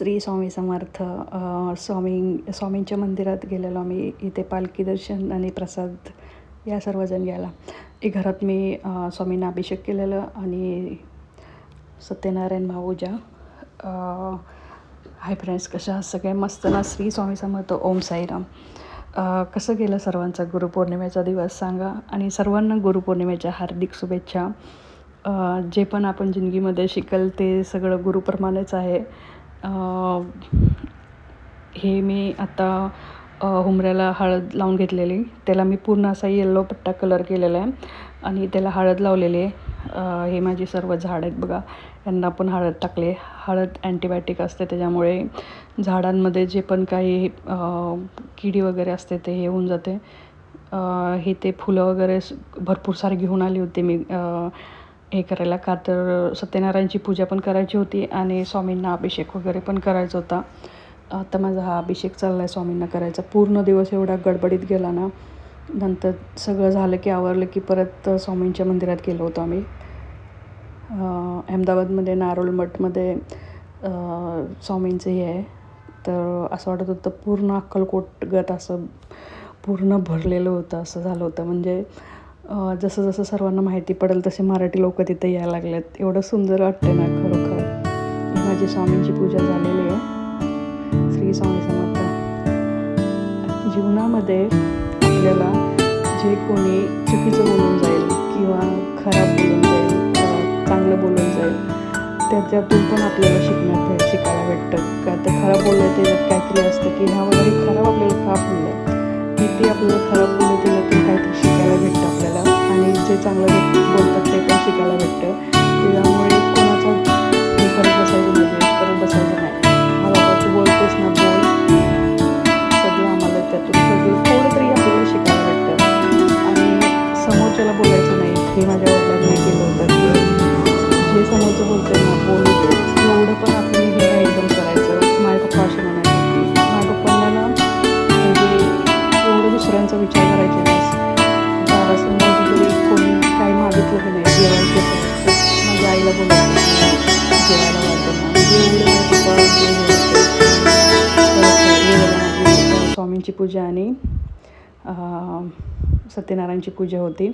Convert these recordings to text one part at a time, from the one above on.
श्री स्वामी समर्थ. स्वामींच्या मंदिरात गेलेलो आम्ही. इथे पालखी दर्शन आणि प्रसाद या सर्वजण घ्यायला. घरात मी स्वामींना अभिषेक केलेलं आणि सत्यनारायण भाऊजा. हाय फ्रेंड्स, कशा सगळे मस्त ना. श्री स्वामी समर्थ. ओम साईराम. कसं गेलं सर्वांचा गुरुपौर्णिमेचा दिवस सांगा. आणि सर्वांना गुरुपौर्णिमेच्या हार्दिक शुभेच्छा. जे पण आपण जिंदगीमध्ये शिकल ते सगळं गुरुप्रमाणेच आहे. हे मी आता हुमऱ्याला हळद लावून घेतलेली. त्याला मी पूर्ण असा येल्लो पट्टा कलर केलेला आहे आणि त्याला हळद लावलेली आहे. हे माझी सर्व झाड आहेत बघा, यांना पण हळद टाकले. हळद अँटीबायोटिक असते, त्याच्यामुळे झाडांमध्ये जे पण काही किडी वगैरे असते ते हे होऊन जाते. हे ते फुलं वगैरे भरपूर सारे घेऊन आली होती मी हे करायला, का तर सत्यनारायणची पूजा पण करायची होती आणि स्वामींना अभिषेक वगैरे पण करायचा होता. आता माझा हा अभिषेक चालला आहे स्वामींना करायचा. पूर्ण दिवस एवढा गडबडीत गेला ना. नंतर सगळं झालं की आवरलं की परत स्वामींच्या मंदिरात गेलो होतो आम्ही. अहमदाबादमध्ये नारोल मठमध्ये स्वामींचं हे आहे. तर असं वाटत होतं पूर्ण अक्कलकोटगत असं पूर्ण भरलेलं होतं. असं झालं होतं. म्हणजे जसं जसं सर्वांना माहिती पडेल तसे मराठी लोक तिथे यायला लागलेत. एवढं सुंदर वाटते ना खरोखर. ही माझी स्वामींची पूजा झालेली आहे. श्री स्वामी समर्थ. जीवनामध्ये आपल्याला जे कोणी चुकीचं बोलून जाईल किंवा खराब बोलून जाईल, चांगलं बोलून जाईल, त्याच्यातून पण आपल्याला शिकायला भेटतं. का तर खराब बोललं त्याच्यात काहीतरी असतं की ह्या वगैरे खराब आपल्याला का बोललं, किती आपल्याला खराब बोललं त्याच्यातून काहीतरी शिकायला भेटतं आपल्याला. आणि जे चांगलं बोलतात ते पण शिकायला भेटतं. त्याच्यामुळे कोणाचा हे करत बसायचं नाही, करत बसायचं नाही. हा बाबा तू बोलतोस ना, बोल. सगळं आम्हाला त्यातून सगळं थोडं तरी आपल्याला शिकायला भेटतं. आणि समोरच्याला बोलायचं नाही. हे माझ्या वडिलांनी केलं होतं की जे समोरचं बोलतं ना बोलू दे, एवढं पण आपण हे एकदम करायचं. माझ्या पप्पा असे म्हणायचे की माझ्या पप्पांना ना म्हणजे एवढं दुसऱ्यांचा विचार करायचे नाही. दारासमोर जरी कोणी काही मागितलं की नाही, जेवायचं माझ्या आईला बोलायचं जेवायला वाटतं ना. स्वामींची पूजा आणि सत्यनारायणची पूजा होती.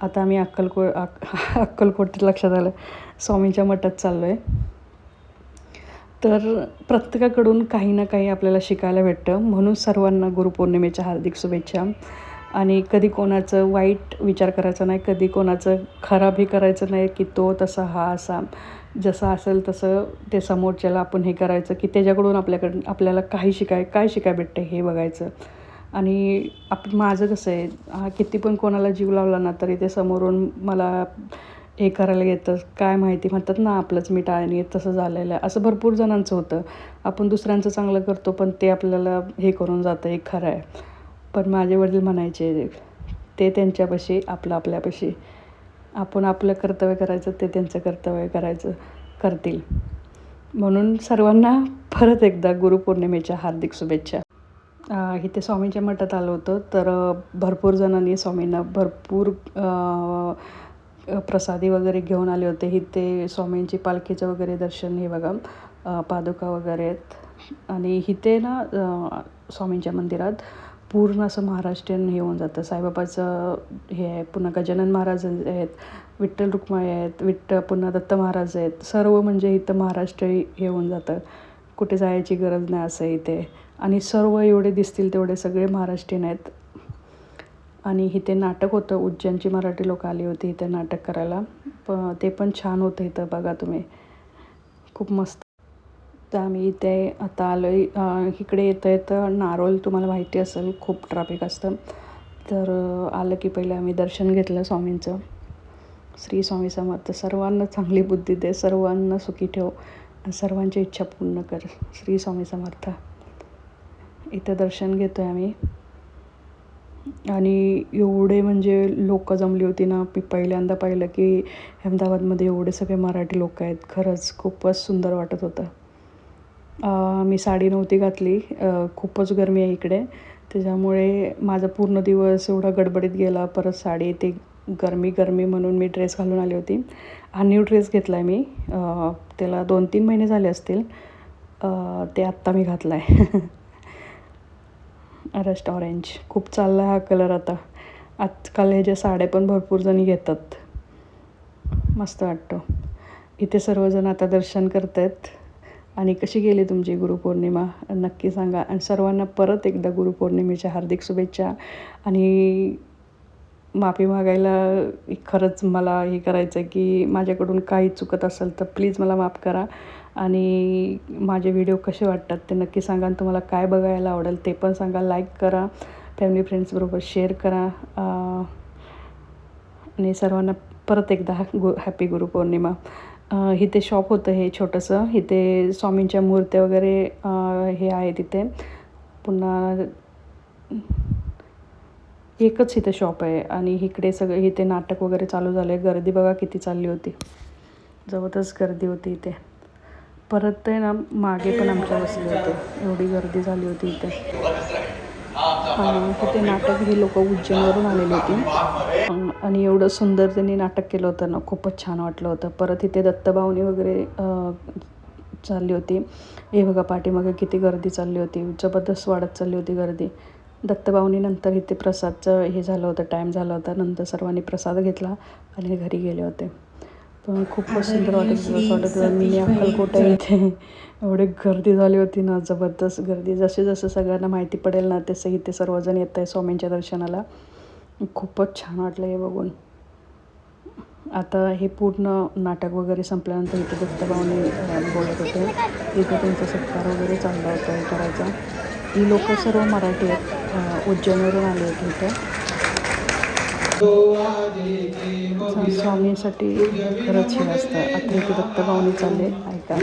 आता आम्ही अक्कलकोट लक्षात आलं, स्वामींच्या मठात चाललो आहे. तर प्रत्येकाकडून काही ना काही आपल्याला शिकायला भेटतं. म्हणून सर्वांना गुरुपौर्णिमेच्या हार्दिक शुभेच्छा. आणि कधी कोणाचं वाईट विचार करायचा नाही, कधी कोणाचं खराबही करायचं नाही की तो तसा हा असा. जसं असेल तसं ते समोरच्याला आपण हे करायचं की त्याच्याकडून आपल्याला काय शिकाय भेटतं हे बघायचं. आणि माझं कसं आहे, किती पण कोणाला जीव लावला ना तरी ते समोरून मला हे करायला येतं. काय माहिती, म्हणतात ना आपलंच मी टाळणी येत, तसं झालेलं आहे. असं भरपूर जणांचं होतं. आपण दुसऱ्यांचं चांगलं करतो पण ते आपल्याला हे करून जातं, हे खरं आहे. पण माझे वडील म्हणायचे ते त्यांच्यापाशी, आपलं आपल्यापाशी. आपण आपलं कर्तव्य करायचं, ते त्यांचं कर्तव्य करतील. म्हणून सर्वांना परत एकदा गुरुपौर्णिमेच्या हार्दिक शुभेच्छा. इथे स्वामींच्या मठात आलो होतो. तर भरपूर जणांनी स्वामींना भरपूर प्रसादी वगैरे घेऊन आले होते. इथे स्वामींची पालखीचं वगैरे दर्शन, हे बघा पादुका वगैरे आहेत. आणि इथे ना स्वामींच्या मंदिरात पूर्ण असं महाराष्ट्रीयन हे होऊन जातं. साईबाबाचं हे आहे, पुन्हा गजानन महाराज आहेत, विठ्ठल रुक्माई आहेत, पुन्हा दत्त महाराज आहेत. सर्व म्हणजे इथं महाराष्ट्र हे होऊन जातं. कुठे जायची गरज नाही असं इथे. आणि सर्व एवढे दिसतील तेवढे सगळे महाराष्ट्रीयन आहेत. आणि इथे नाटक होतं. उज्जैनची मराठी लोक आली होती इथे नाटक करायला. ते पण छान होतं इथं, बघा तुम्ही, खूप मस्त. तर आम्ही इथे आता आलो आहे. इकडे येतं नारोल, तुम्हाला माहिती असेल खूप ट्रॅफिक असतं. तर आलं की पहिले आम्ही दर्शन घेतलं स्वामींचं. श्री स्वामी समर्थ. सर्वांना चांगली बुद्धी दे, सर्वांना सुखी ठेव आणि सर्वांची इच्छा पूर्ण कर. श्री स्वामी समर्थ. इथं दर्शन घेतो आहे आम्ही. आणि एवढे म्हणजे लोक जमली होती ना. मी पहिल्यांदा पाहिलं की अहमदाबादमध्ये एवढे सगळे मराठी लोक आहेत. खरंच खूपच सुंदर वाटत होतं. मी साडी नव्हती घातली, खूपच गरमी आहे इकडे, त्याच्यामुळे माझा पूर्ण दिवस एवढा गडबडीत गेला. परत साडी ते गरमी म्हणून मी ड्रेस घालून आली होती. हा न्यू ड्रेस घेतला आहे मी. त्याला 2-3 महिने झाले असतील. ते आत्ता मी घातला आहे. रस्ट ऑरेंज खूप चालला हा कलर आता. आजकाल ह्याच्या साड्या पण भरपूर जणी घेतात, मस्त वाटतो. इथे सर्वजण आता दर्शन करत आहेत. आणि कशी गेली तुमची गुरुपौर्णिमा नक्की सांगा. आणि सर्वांना परत एकदा गुरुपौर्णिमेच्या हार्दिक शुभेच्छा. आणि माफी मागायला खरंच मला हे करायचं आहे की माझ्याकडून काही चुकत असेल तर प्लीज मला माफ करा. आणि माझे व्हिडिओ कसे वाटतात ते नक्की सांगा. आणि तुम्हाला काय बघायला आवडेल ते पण सांगा. लाईक करा, फॅमिली फ्रेंड्सबरोबर शेअर करा. आणि सर्वांना परत एकदा हॅपी गुरुपौर्णिमा. इथे शॉप होतं हे छोटंसं. इथे स्वामींच्या मूर्त्या वगैरे हे आहे तिथे. पुन्हा एकच इथे शॉप आहे. आणि इकडे सगळे इथे नाटक वगैरे चालू झाले. गर्दी बघा किती चालली होती, जबरदस्त गर्दी होती इथे. परत ते ना मागे पण आमच्या बसले होते, एवढी गर्दी झाली होती इथे. इथे नाटक ही लोक उज्जैनवरून आलेली होती. आणि एवढं सुंदर त्यांनी नाटक केलं होतं ना, खूपच छान वाटलं होतं. परत इथे दत्तभावनी वगैरे चालली होती. हे बघा पाठीमागे किती गर्दी चालली होती, जबरदस्त वाढत चालली होती गर्दी. दत्तभावनीनंतर इथे प्रसादचं हे झालं होतं, टाईम झाला होता. नंतर सर्वांनी प्रसाद घेतला आणि घरी गेले होते. पण खूपच सुंदर वाटत मी अक्कलकोट आहे इथे. एवढी गर्दी झाली होती ना, जबरदस्त गर्दी. जसं सगळ्यांना माहिती पडेल ना तसं इथे सर्वजण येत आहे स्वामींच्या दर्शनाला. खूपच छान वाटलं हे बघून. आता हे पूर्ण नाटक वगैरे संपल्यानंतर इथे दत्तभावनी बोलत होते. इथे त्यांचा सत्कार वगैरे चालला होता हे करायचा. ही लोक सर्व मराठी आहेत, उज्जैनवरून आले आहेत इथे. स्वामींसाठी खरंच हे असतं. आता इथे दत्तभावनी चालले ऐका.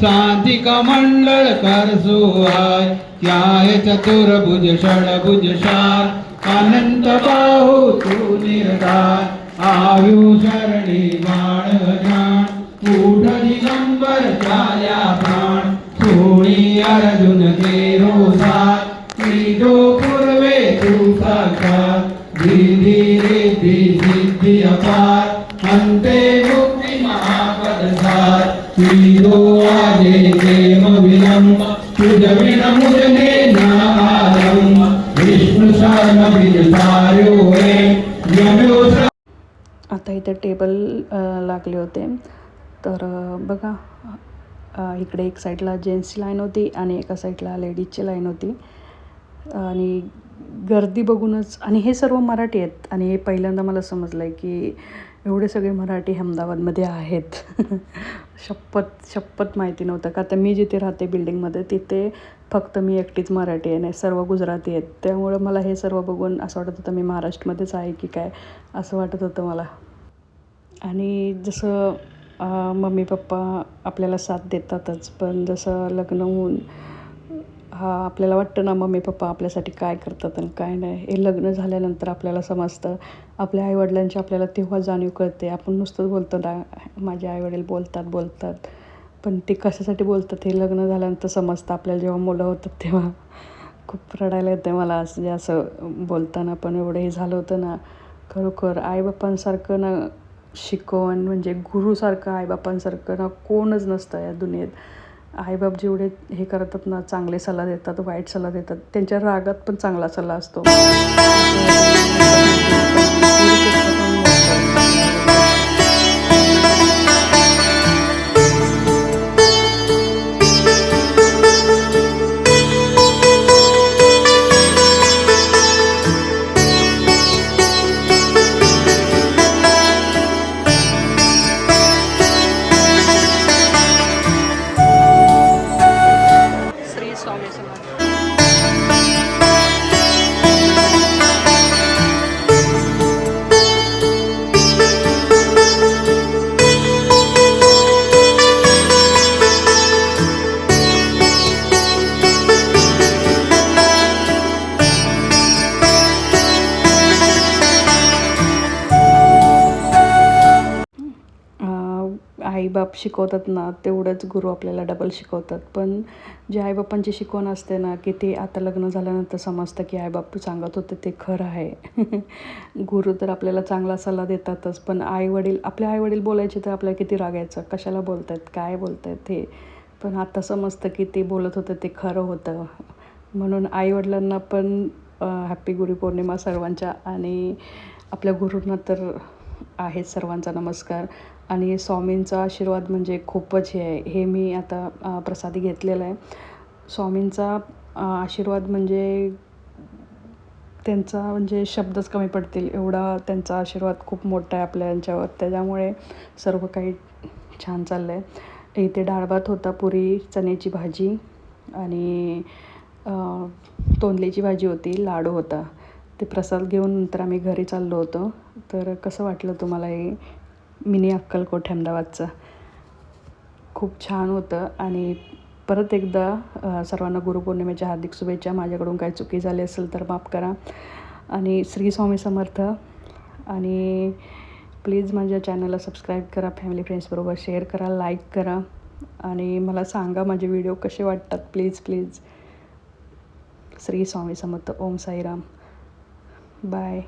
शांति का मंडल कर सुहाय, त्याय चतुर्भुज षडभुज शार, अनंत बाहु तू निर्धार, आयु शरणी बाण जान, उठ दिगंबर चाल्या प्राण, सोनी अर्जुन के रोसार, तीजो पूर्वे तू साकार, धीरे रे सिद्धि अपार, अंते मुक्ति महापद सार, तीजो आजे प्रेम विलंब, तुझ विन मुझने नालम, विष्णु शर्म बिन सारो है, यम्यो. आता इथे टेबल लागले होते. तर बघा इकडे एक साईडला जेंट्सची लाईन होती आणि एका साईडला लेडीजची लाईन होती. आणि गर्दी बघूनच, आणि हे सर्व मराठी आहेत. आणि हे पहिल्यांदा मला समजलं आहे की एवढे सगळे मराठी अहमदाबादमध्ये आहेत. शपथ माहिती नव्हतं. का तर मी जिथे राहते बिल्डिंगमध्ये तिथे फक्त मी एकटीच मराठी आहे, नाही सर्व गुजराती आहेत. त्यामुळं मला हे सर्व बघून असं वाटत होतं मी महाराष्ट्रामध्येच आहे की काय, असं वाटत होतं मला. आणि जसं मम्मी पप्पा आपल्याला साथ देतातच, पण जसं लग्न होऊन आपल्याला वाटतं ना मम्मी पप्पा आपल्यासाठी काय करतात आणि काय नाही, हे लग्न झाल्यानंतर आपल्याला समजतं. आपल्या आईवडिलांची आपल्याला तेव्हा जाणीव कळते. आपण नुसतंच बोलतो ना माझे आईवडील बोलतात, पण ते कशासाठी बोलतात हे लग्न झाल्यानंतर समजतं. आपल्याला जेव्हा मुलं होतात तेव्हा खूप रडायला येतं मला असं बोलताना. पण एवढं हे झालं होतं ना, खरोखर आईबापांसारखं ना शिकवण, म्हणजे गुरुसारखं आईबापांसारखं ना कोणच नसतं या दुनियेत. आईबाप जेवढे हे करतात ना, चांगले सल्ला देतात, वाईट सल्ला देतात, त्यांच्या रागात पण चांगला सल्ला असतो. आईबाप शिकवतात ना तेवढंच गुरु आपल्याला डबल शिकवतात. पण जे आईबापांची शिकवण असते ना की ते आता लग्न झाल्यानंतर समजतं की आईबाप सांगत होते ते खरं आहे. गुरु तर आपल्याला चांगला सल्ला देतातच, पण आपले आईवडील बोलायचे तर आपल्याला किती राग यायचा, कशाला बोलत आहेत, काय बोलत आहेत हे. पण आता समजतं की ते बोलत होतं ते खरं होतं. म्हणून आईवडिलांना पण हॅप्पी गुरुपौर्णिमा सर्वांच्या. आणि आपल्या गुरूंना तर आहेच सर्वांचा नमस्कार. आणि स्वामींचा आशीर्वाद म्हणजे खूपच हे आहे. हे मी आता प्रसादी घेतलेला आहे. स्वामींचा आशीर्वाद म्हणजे त्यांचा म्हणजे शब्दच कमी पडतील एवढा त्यांचा आशीर्वाद खूप मोठा आहे आपल्या यांच्यावर. त्याच्यामुळे सर्व काही छान चाललं आहे. इथे डाळ भात होता, पुरी, चण्याची भाजी आणि तोंडलीची भाजी होती, लाडू होता. ते प्रसाद घेऊन नंतर आम्ही घरी चाललो होतो. तर कसं वाटलं तुम्हाला हे मिनी अक्कलकोट अहमदाबादचं? खूप छान होतं. आणि परत एकदा सर्वांना गुरुपौर्णिमेच्या हार्दिक शुभेच्छा. माझ्याकडून काही चुकी झाली असेल तर माफ करा. आणि श्री स्वामी समर्थ. आणि प्लीज माझ्या चॅनलला सबस्क्राईब करा, फॅमिली फ्रेंड्सबरोबर शेअर करा, लाईक करा आणि मला सांगा माझे व्हिडिओ कसे वाटतात. Please please. Shri Swami Samarth. Om Sairam. Bye.